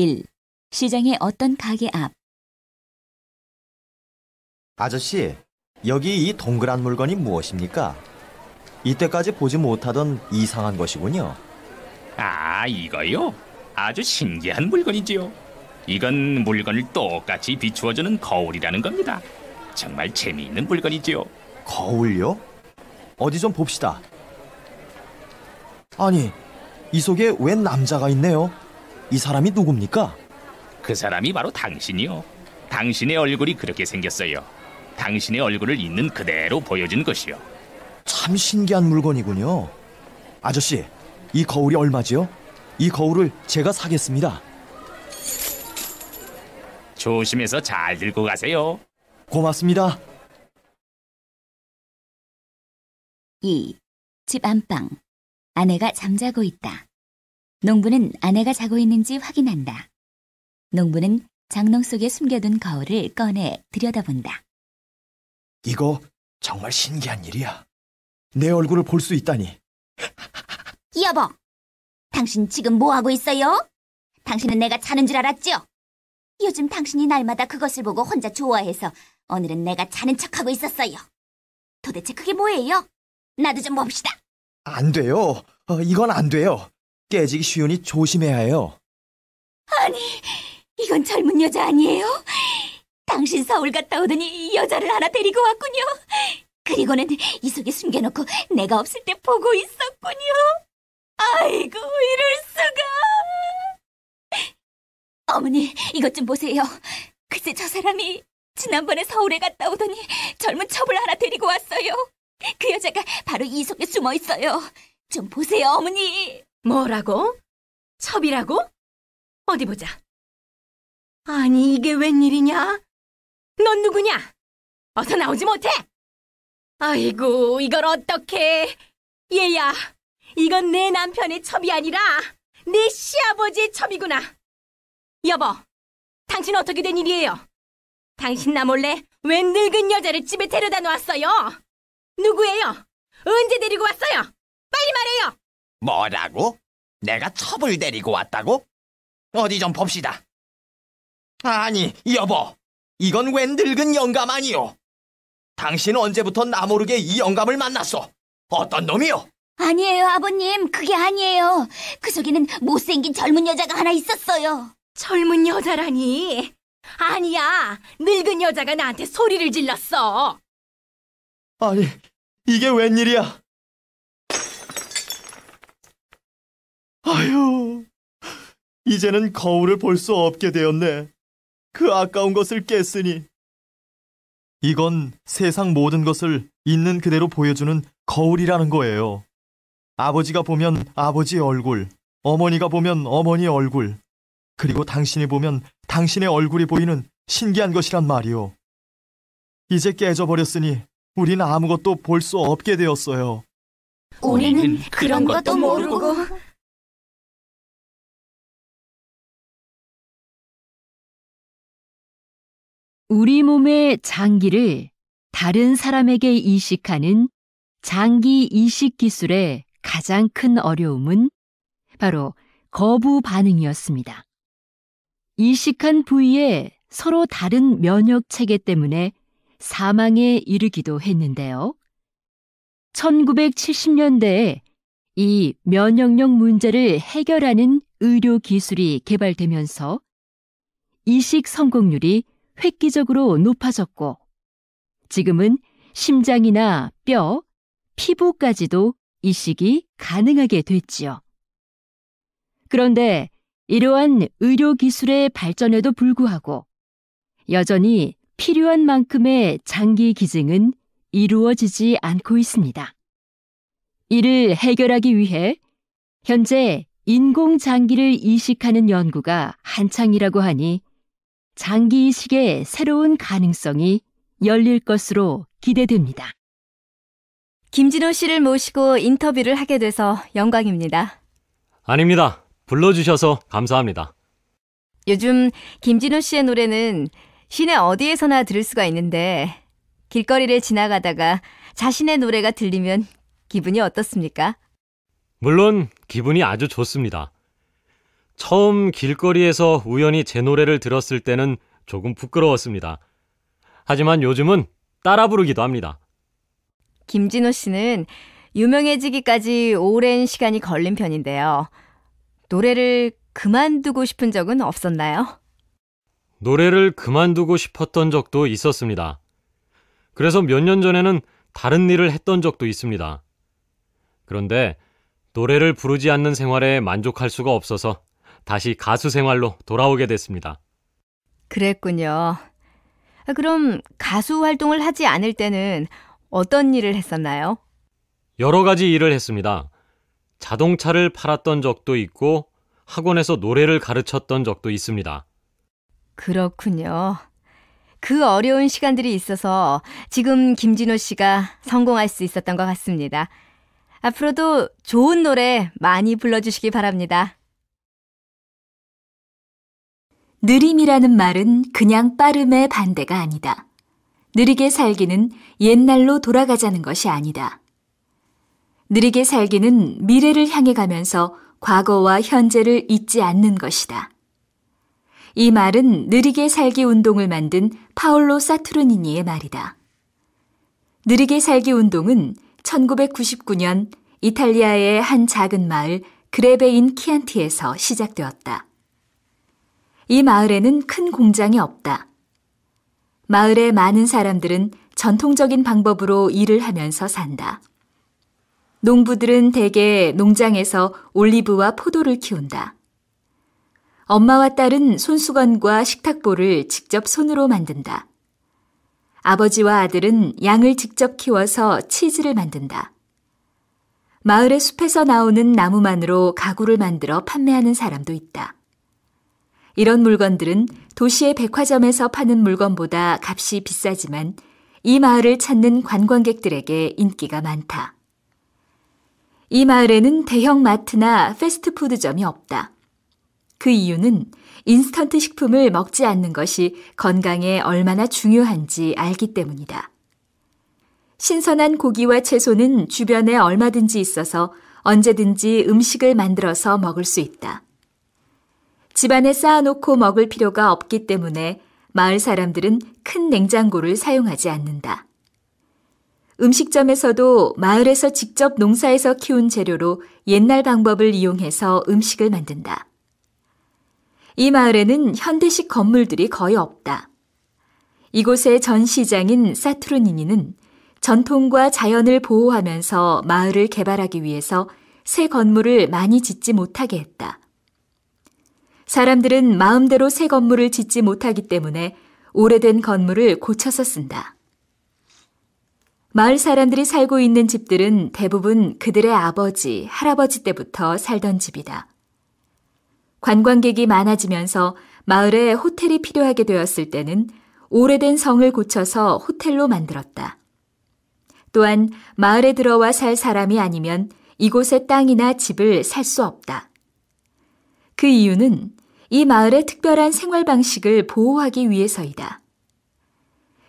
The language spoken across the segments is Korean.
1. 시장의 어떤 가게 앞. 아저씨, 여기 이 동그란 물건이 무엇입니까? 이때까지 보지 못하던 이상한 것이군요. 아, 이거요? 아주 신기한 물건이지요. 이건 물건을 똑같이 비추어주는 거울이라는 겁니다. 정말 재미있는 물건이지요. 거울요? 어디 좀 봅시다. 아니, 이 속에 웬 남자가 있네요. 이 사람이 누굽니까? 그 사람이 바로 당신이요. 당신의 얼굴이 그렇게 생겼어요. 당신의 얼굴을 있는 그대로 보여준 것이요. 참 신기한 물건이군요. 아저씨, 이 거울이 얼마지요? 이 거울을 제가 사겠습니다. 조심해서 잘 들고 가세요. 고맙습니다. 2. 집 안방. 아내가 잠자고 있다. 농부는 아내가 자고 있는지 확인한다. 농부는 장롱 속에 숨겨둔 거울을 꺼내 들여다본다. 이거 정말 신기한 일이야. 내 얼굴을 볼 수 있다니. 여보, 당신 지금 뭐 하고 있어요? 당신은 내가 자는 줄 알았죠? 요즘 당신이 날마다 그것을 보고 혼자 좋아해서 오늘은 내가 자는 척하고 있었어요. 도대체 그게 뭐예요? 나도 좀 봅시다. 안 돼요. 이건 안 돼요. 깨지기 쉬우니 조심해야 해요. 아니, 이건 젊은 여자 아니에요? 당신 서울 갔다 오더니 여자를 하나 데리고 왔군요. 그리고는 이 속에 숨겨놓고 내가 없을 때 보고 있었군요. 아이고, 이럴 수가. 어머니, 이것 좀 보세요. 글쎄 저 사람이 지난번에 서울에 갔다 오더니 젊은 첩을 하나 데리고 왔어요. 그 여자가 바로 이 속에 숨어 있어요. 좀 보세요, 어머니. 뭐라고? 첩이라고? 어디 보자. 아니, 이게 웬일이냐? 넌 누구냐? 어서 나오지 못해! 아이고, 이걸 어떡해. 얘야, 이건 내 남편의 첩이 아니라 내 시아버지의 첩이구나. 여보, 당신 어떻게 된 일이에요? 당신 나 몰래 웬 늙은 여자를 집에 데려다 놨어요? 누구예요? 언제 데리고 왔어요? 빨리 말해요. 뭐라고? 내가 첩을 데리고 왔다고? 어디 좀 봅시다. 아니, 여보, 이건 웬 늙은 영감 아니요? 당신 언제부터 나 모르게 이 영감을 만났어? 어떤 놈이요? 아니에요, 아버님. 그게 아니에요. 그 속에는 못생긴 젊은 여자가 하나 있었어요. 젊은 여자라니? 아니야, 늙은 여자가 나한테 소리를 질렀어. 아니, 이게 웬일이야? 아휴, 이제는 거울을 볼 수 없게 되었네. 그 아까운 것을 깼으니. 이건 세상 모든 것을 있는 그대로 보여주는 거울이라는 거예요. 아버지가 보면 아버지의 얼굴, 어머니가 보면 어머니의 얼굴, 그리고 당신이 보면 당신의 얼굴이 보이는 신기한 것이란 말이요. 이제 깨져버렸으니 우린 아무것도 볼 수 없게 되었어요. 우리는 그런 것도 모르고. 우리 몸의 장기를 다른 사람에게 이식하는 장기 이식 기술의 가장 큰 어려움은 바로 거부 반응이었습니다. 이식한 부위에 서로 다른 면역 체계 때문에 사망에 이르기도 했는데요. 1970년대에 이 면역력 문제를 해결하는 의료 기술이 개발되면서 이식 성공률이 획기적으로 높아졌고, 지금은 심장이나 뼈, 피부까지도 이식이 가능하게 됐지요. 그런데 이러한 의료 기술의 발전에도 불구하고 여전히 필요한 만큼의 장기 기증은 이루어지지 않고 있습니다. 이를 해결하기 위해 현재 인공장기를 이식하는 연구가 한창이라고 하니 장기 이식의 새로운 가능성이 열릴 것으로 기대됩니다. 김진호 씨를 모시고 인터뷰를 하게 돼서 영광입니다. 아닙니다. 불러주셔서 감사합니다. 요즘 김진호 씨의 노래는 시내 어디에서나 들을 수가 있는데 길거리를 지나가다가 자신의 노래가 들리면 기분이 어떻습니까? 물론 기분이 아주 좋습니다. 처음 길거리에서 우연히 제 노래를 들었을 때는 조금 부끄러웠습니다. 하지만 요즘은 따라 부르기도 합니다. 김진호 씨는 유명해지기까지 오랜 시간이 걸린 편인데요. 노래를 그만두고 싶은 적은 없었나요? 노래를 그만두고 싶었던 적도 있었습니다. 그래서 몇 년 전에는 다른 일을 했던 적도 있습니다. 그런데 노래를 부르지 않는 생활에 만족할 수가 없어서 다시 가수 생활로 돌아오게 됐습니다. 그랬군요. 그럼 가수 활동을 하지 않을 때는 어떤 일을 했었나요? 여러 가지 일을 했습니다. 자동차를 팔았던 적도 있고 학원에서 노래를 가르쳤던 적도 있습니다. 그렇군요. 그 어려운 시간들이 있어서 지금 김진호 씨가 성공할 수 있었던 것 같습니다. 앞으로도 좋은 노래 많이 불러주시기 바랍니다. 느림이라는 말은 그냥 빠름의 반대가 아니다. 느리게 살기는 옛날로 돌아가자는 것이 아니다. 느리게 살기는 미래를 향해 가면서 과거와 현재를 잊지 않는 것이다. 이 말은 느리게 살기 운동을 만든 파올로 사투르니니의 말이다. 느리게 살기 운동은 1999년 이탈리아의 한 작은 마을 그레베인 키안티에서 시작되었다. 이 마을에는 큰 공장이 없다. 마을의 많은 사람들은 전통적인 방법으로 일을 하면서 산다. 농부들은 대개 농장에서 올리브와 포도를 키운다. 엄마와 딸은 손수건과 식탁보를 직접 손으로 만든다. 아버지와 아들은 양을 직접 키워서 치즈를 만든다. 마을의 숲에서 나오는 나무만으로 가구를 만들어 판매하는 사람도 있다. 이런 물건들은 도시의 백화점에서 파는 물건보다 값이 비싸지만 이 마을을 찾는 관광객들에게 인기가 많다. 이 마을에는 대형 마트나 패스트푸드점이 없다. 그 이유는 인스턴트 식품을 먹지 않는 것이 건강에 얼마나 중요한지 알기 때문이다. 신선한 고기와 채소는 주변에 얼마든지 있어서 언제든지 음식을 만들어서 먹을 수 있다. 집안에 쌓아놓고 먹을 필요가 없기 때문에 마을 사람들은 큰 냉장고를 사용하지 않는다. 음식점에서도 마을에서 직접 농사에서 키운 재료로 옛날 방법을 이용해서 음식을 만든다. 이 마을에는 현대식 건물들이 거의 없다. 이곳의 전 시장인 사투르니니는 전통과 자연을 보호하면서 마을을 개발하기 위해서 새 건물을 많이 짓지 못하게 했다. 사람들은 마음대로 새 건물을 짓지 못하기 때문에 오래된 건물을 고쳐서 쓴다. 마을 사람들이 살고 있는 집들은 대부분 그들의 아버지, 할아버지 때부터 살던 집이다. 관광객이 많아지면서 마을에 호텔이 필요하게 되었을 때는 오래된 성을 고쳐서 호텔로 만들었다. 또한 마을에 들어와 살 사람이 아니면 이곳의 땅이나 집을 살 수 없다. 그 이유는 이 마을의 특별한 생활 방식을 보호하기 위해서이다.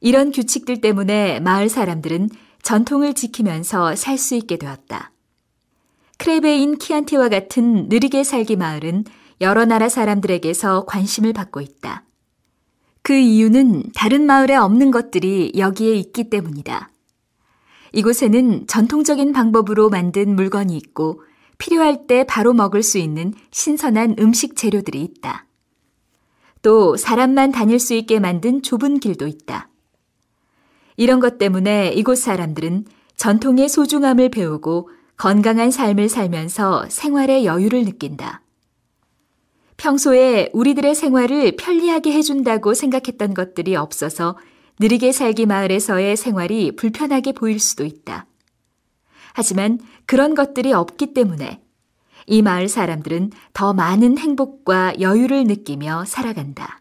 이런 규칙들 때문에 마을 사람들은 전통을 지키면서 살 수 있게 되었다. 크레베인 키안티와 같은 느리게 살기 마을은 여러 나라 사람들에게서 관심을 받고 있다. 그 이유는 다른 마을에 없는 것들이 여기에 있기 때문이다. 이곳에는 전통적인 방법으로 만든 물건이 있고 필요할 때 바로 먹을 수 있는 신선한 음식 재료들이 있다. 또 사람만 다닐 수 있게 만든 좁은 길도 있다. 이런 것 때문에 이곳 사람들은 전통의 소중함을 배우고 건강한 삶을 살면서 생활의 여유를 느낀다. 평소에 우리들의 생활을 편리하게 해준다고 생각했던 것들이 없어서 느리게 살기 마을에서의 생활이 불편하게 보일 수도 있다. 하지만 그런 것들이 없기 때문에 이 마을 사람들은 더 많은 행복과 여유를 느끼며 살아간다.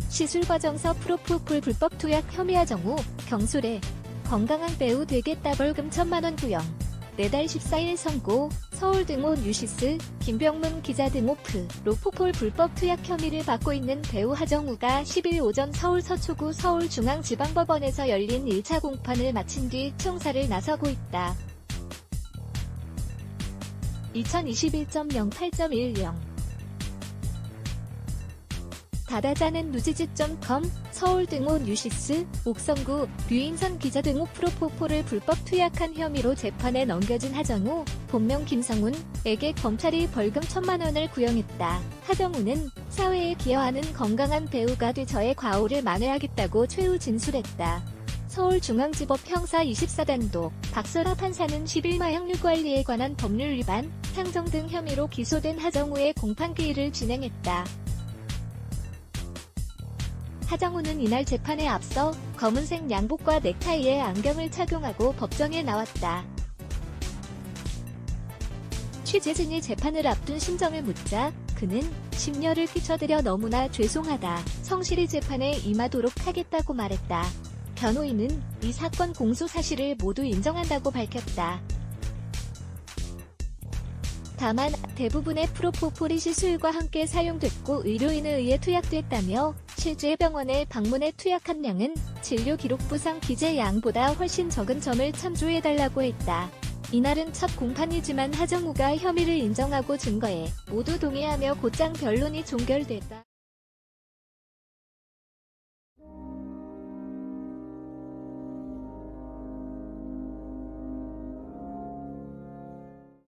시술과정서 프로포폴 불법 투약 혐의 하정우, 경술에 건강한 배우 되겠다 벌금 1,000만 원 구형, 4달 14일 선고, 서울 등온 유시스, 김병문 기자 등오프, 로포폴 불법 투약 혐의를 받고 있는 배우 하정우가 10일 오전 서울 서초구 서울중앙지방법원에서 열린 1차 공판을 마친 뒤 총사를 나서고 있다. 2021.08.10 다다자는 누지집.com, 서울 등온 유시스, 옥성구, 류인선 기자 등 프로포폴을 불법 투약한 혐의로 재판에 넘겨진 하정우, 본명 김성훈에게 검찰이 벌금 1,000만 원을 구형했다. 하정우는 사회에 기여하는 건강한 배우가 돼 저의 과오를 만회하겠다고 최후 진술했다. 서울중앙지법 형사 24단독 박설아 판사는 10일 마약류관리에 관한 법률 위반, 상정 등 혐의로 기소된 하정우의 공판기일을 진행했다. 하정우는 이날 재판에 앞서 검은색 양복과 넥타이에 안경을 착용하고 법정에 나왔다. 취재진이 재판을 앞둔 심정을 묻자 그는 심려를 끼쳐드려 너무나 죄송하다. 성실히 재판에 임하도록 하겠다고 말했다. 변호인은 이 사건 공소 사실을 모두 인정한다고 밝혔다. 다만 대부분의 프로포폴이 시술과 함께 사용됐고 의료인에 의해 투약됐다며 실제 병원에 방문해 투약한 양은 진료기록부상 기재 양보다 훨씬 적은 점을 참조해달라고 했다. 이날은 첫 공판이지만 하정우가 혐의를 인정하고 증거에 모두 동의하며 곧장 변론이 종결됐다.